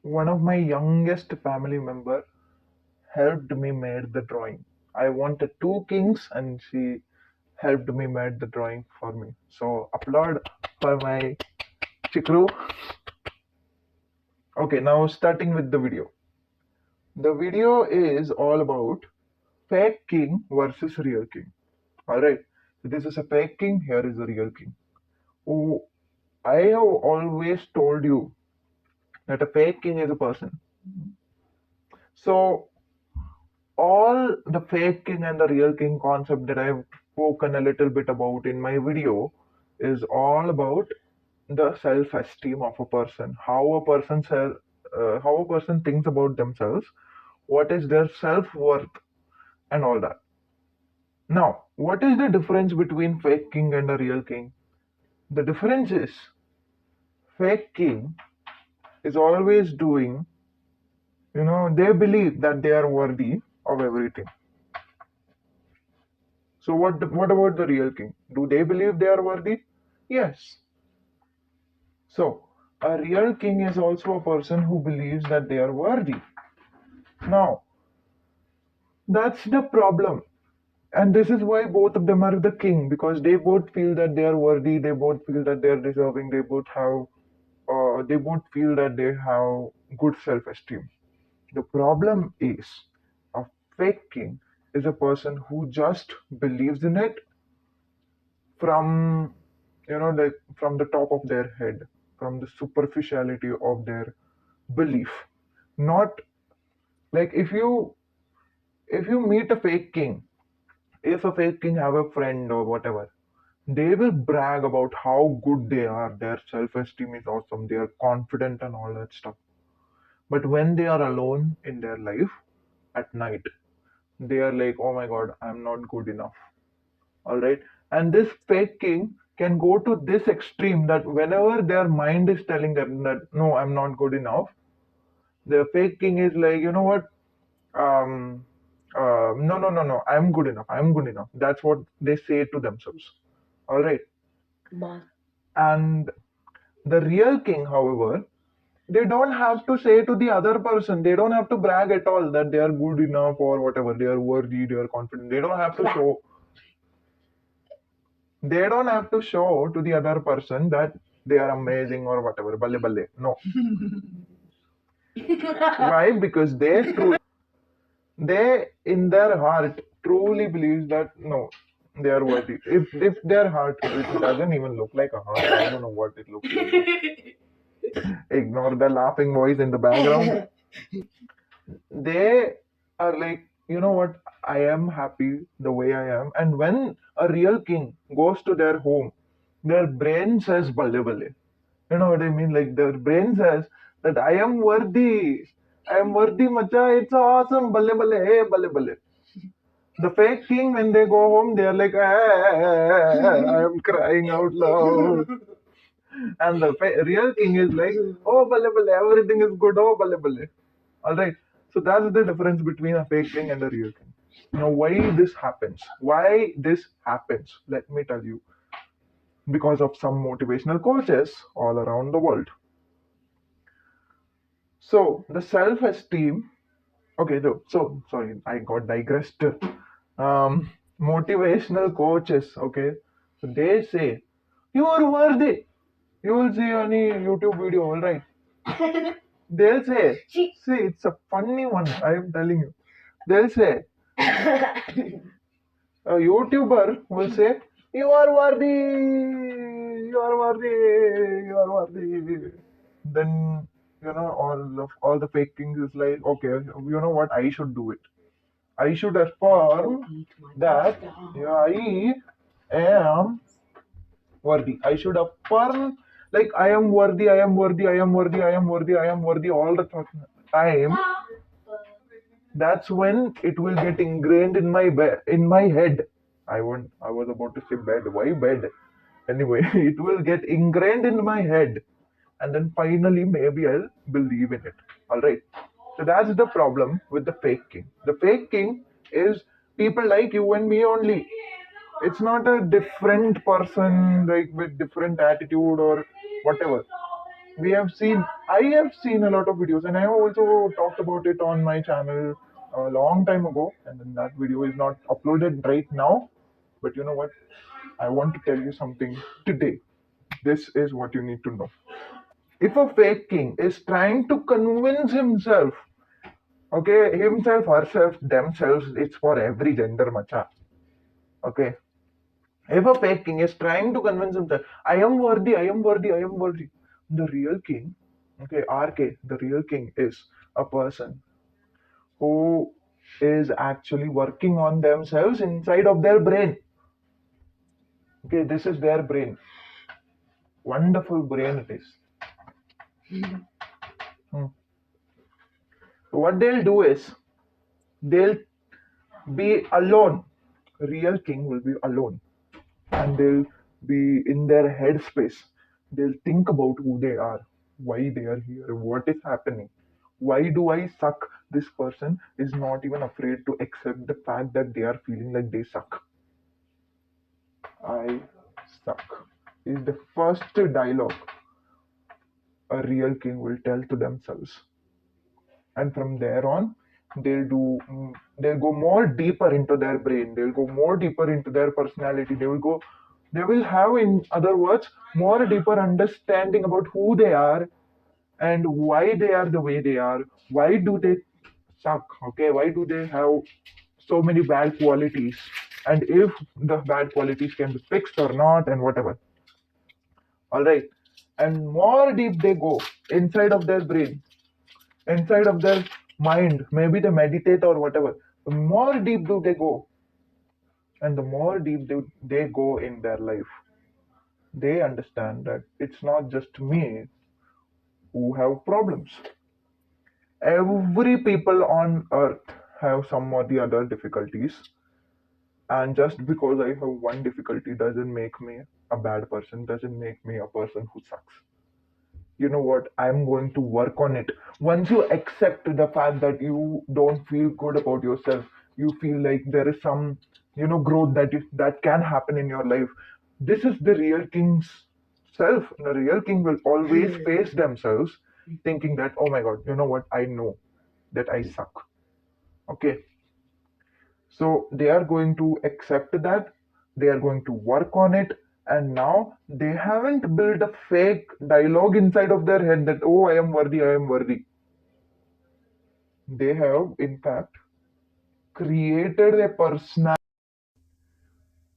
One of my youngest family member helped me made the drawing. I wanted two kings and she helped me made the drawing for me. So applaud for my chikru. Okay, now starting with the video. The video is all about fake king versus real king. Alright. So this is a fake king, here is a real king. Oh, I have always told you that a fake king is a person. So all the fake king and the real king concept that I've spoken a little bit about in my video is all about the self-esteem of a person, how a person thinks about themselves, what is their self-worth, and all that. Now, what is the difference between fake king and a real king? The difference is fake king is always doing, they believe that they are worthy of everything. So what about the real king? Do they believe they are worthy? Yes. So a real king is also a person who believes that they are worthy. Now, that's the problem. And this is why both of them are the king, because they both feel that they are worthy, they both feel that they are deserving, they both feel that they have good self-esteem. The problem is a fake king is a person who just believes in it from like from the top of their head, from the superficiality of their belief. Not like if you meet a fake king, if a fake king have a friend or whatever, they will brag about how good they are, their self-esteem is awesome, they are confident and all that stuff. But when they are alone in their life at night, they are like, oh my god, I'm not good enough. All right. And this fake king can go to this extreme that whenever their mind is telling them that no, I'm not good enough, the fake king is like, you know what, no, no, no, no, I'm good enough, I'm good enough. That's what they say to themselves. All right. And the real king, however, they don't have to say to the other person, they don't have to brag at all that they are good enough or whatever, they are worthy, they are confident. They don't have to show to the other person that they are amazing or whatever. Balle balle. No. Why? Because they in their heart truly believes that no, they are worthy. If their heart it doesn't even look like a heart, I don't know what it looks like. Ignore the laughing voice in the background. They are like, you know what, I am happy the way I am. And when a real king goes to their home, their brain says balle balle. You know what I mean? Like their brain says that I am worthy. I am worthy, macha. It's awesome. Balle balle, hey, balle balle. The fake king, when they go home, they are like, I am crying out loud. And the real king is like, oh, balle balle, everything is good. Oh, balle balle. All right. So that's the difference between a fake king and a real king. Now, why this happens? Why this happens? Let me tell you. Because of some motivational coaches all around the world. So the self-esteem. Okay, so sorry, I got digressed. Motivational coaches. Okay, so they say you are worthy. You will see any YouTube video, all right? They'll say, see, it's a funny one. I am telling you. They'll say a YouTuber will say, "You are worthy. You are worthy. You are worthy." Then all the fake things is like, okay, you know what? I should do it. I should affirm that yeah, I am worthy. I should affirm like I am worthy. I am worthy. I am worthy. I am worthy. I am worthy all the time. That's when it will get ingrained in my head. I was about to say bed. Why bed? Anyway, it will get ingrained in my head, and then finally maybe I'll believe in it. All right. So that's the problem with the fake king. The fake king is people like you and me only. It's not a different person like with different attitude or whatever. We have seen, I have seen a lot of videos, and I have also talked about it on my channel a long time ago, and then that video is not uploaded right now. But you know what, I want to tell you something today. This is what you need to know. If a fake king is trying to convince himself, okay, himself, herself, themselves, it's for every gender, macha. Okay, if a fake king is trying to convince himself, I am worthy, I am worthy, I am worthy, the real king, okay, RK, the real king is a person who is actually working on themselves inside of their brain. Okay, this is their brain. Wonderful brain it is. Hmm. So what they'll do is they'll be alone. Real king will be alone, and they'll be in their headspace. They'll think about who they are, why they are here, what is happening, why do I suck. This person is not even afraid to accept the fact that they are feeling like they suck. I suck is the first dialogue a real king will tell to themselves. And from there on, they'll go more deeper into their brain, they'll go more deeper into their personality, they will have, in other words, more deeper understanding about who they are and why they are the way they are. Why do they suck? Okay, why do they have so many bad qualities, and if the bad qualities can be fixed or not, and whatever. All right. And more deep they go inside of their brain, inside of their mind, maybe they meditate or whatever. The more deep do they go, and the more deep they go in their life, they understand that it's not just me who have problems. Every people on earth have some or the other difficulties, and just because I have one difficulty doesn't make me a bad person, doesn't make me a person who sucks. You know what, I'm going to work on it. Once you accept the fact that you don't feel good about yourself, you feel like there is some, growth that can happen in your life. This is the real king's self. The real king will always face themselves thinking that, oh my god, you know what, I know that I suck. Okay, so they are going to accept that, they are going to work on it, and now they haven't built a fake dialogue inside of their head that, oh, I am worthy, I am worthy. They have, in fact, created a personality.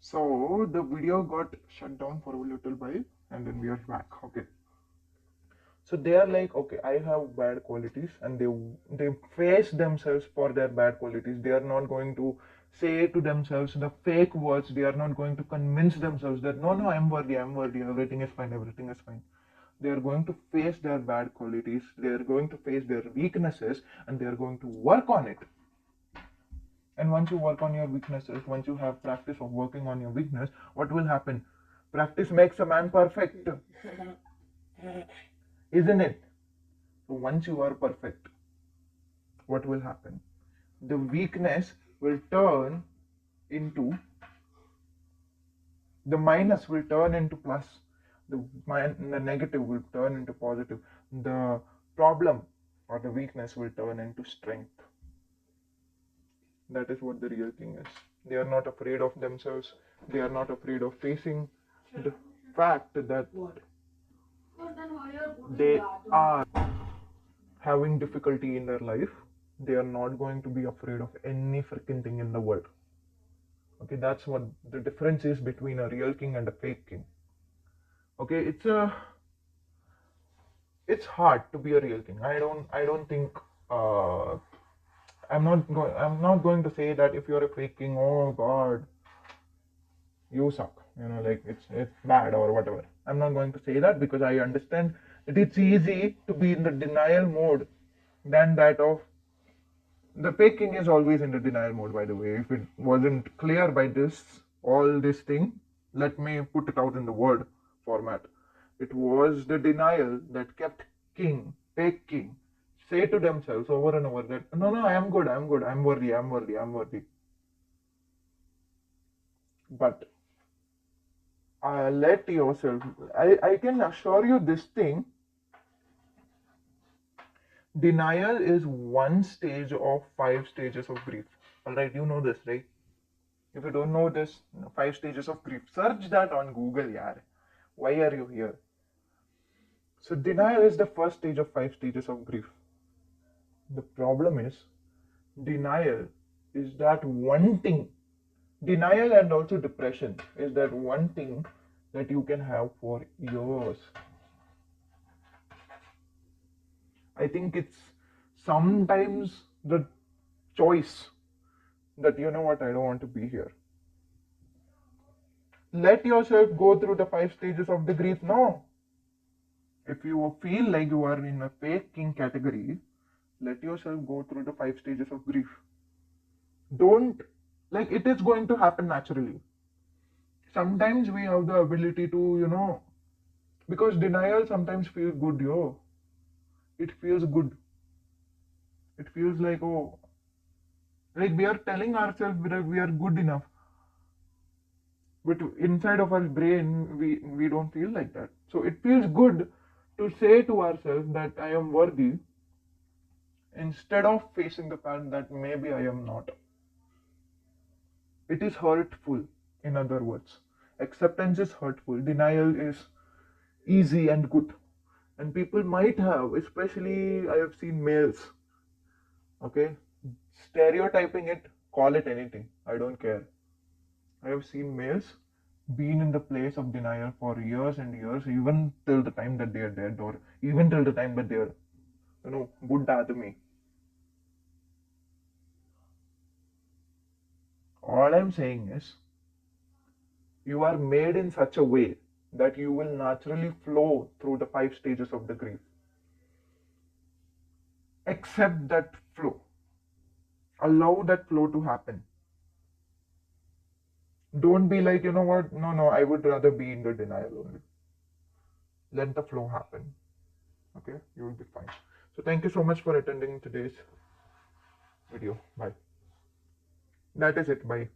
So the video got shut down for a little while, and then we are back. Okay. So they are like, okay, I have bad qualities, and they face themselves for their bad qualities. They are not going to say to themselves the fake words. They are not going to convince themselves that, no, no, I'm worthy, I'm worthy, everything is fine, everything is fine. They are going to face their bad qualities. They are going to face their weaknesses, and they are going to work on it. And once you work on your weaknesses, once you have practice of working on your weakness, what will happen? Practice makes a man perfect, isn't it? So once you are perfect, what will happen? The weakness will turn into, the minus will turn into plus, the negative will turn into positive, the problem or the weakness will turn into strength. That is what the real thing is. They are not afraid of themselves, they are not afraid of facing the fact that they are having difficulty in their life. They are not going to be afraid of any freaking thing in the world. Okay, that's what the difference is between a real king and a fake king. Okay, it's hard to be a real king. I don't think, uh, I'm not going to say that if you're a fake king, oh god, you suck. Like it's bad or whatever. I'm not going to say that, because I understand that it's easy to be in the denial mode than that of the fake king. Is always in the denial mode, by the way. If it wasn't clear by all this thing, let me put it out in the word format. It was the denial that kept fake king, say to themselves over and over that, no, no, I am good, I'm good, I'm worthy, I'm worthy, I'm worthy. But let yourself, I can assure you this thing, Denial is one stage of 5 stages of grief. All right, you know this, right? If you don't know this, 5 stages of grief, search that on Google, yaar. Why are you here? So, denial is the first stage of 5 stages of grief. The problem is, denial is that one thing, denial and also depression is that one thing that you can have for years. I think it's sometimes the choice that, you know what, I don't want to be here. Let yourself go through the 5 stages of the grief. No. If you feel like you are in a fake king category, let yourself go through the 5 stages of grief. Don't, like, it is going to happen naturally. Sometimes we have the ability to, because denial sometimes feels good, yo. It feels good. It feels like, oh, like we are telling ourselves that we are good enough. But inside of our brain, we don't feel like that. So it feels good to say to ourselves that I am worthy instead of facing the fact that maybe I am not. It is hurtful, in other words. Acceptance is hurtful, denial is easy and good. And people might have, especially I have seen males, okay, stereotyping it, call it anything. I don't care. I have seen males been in the place of denial for years and years, even till the time that they are dead, or even till the time that they are, good adami. All I'm saying is, you are made in such a way that you will naturally flow through the 5 stages of the grief. Accept that flow. Allow that flow to happen. Don't be like, you know what, no, I would rather be in the denial only. Let the flow happen. Okay, you will be fine. So thank you so much for attending today's video. Bye. That is it. Bye.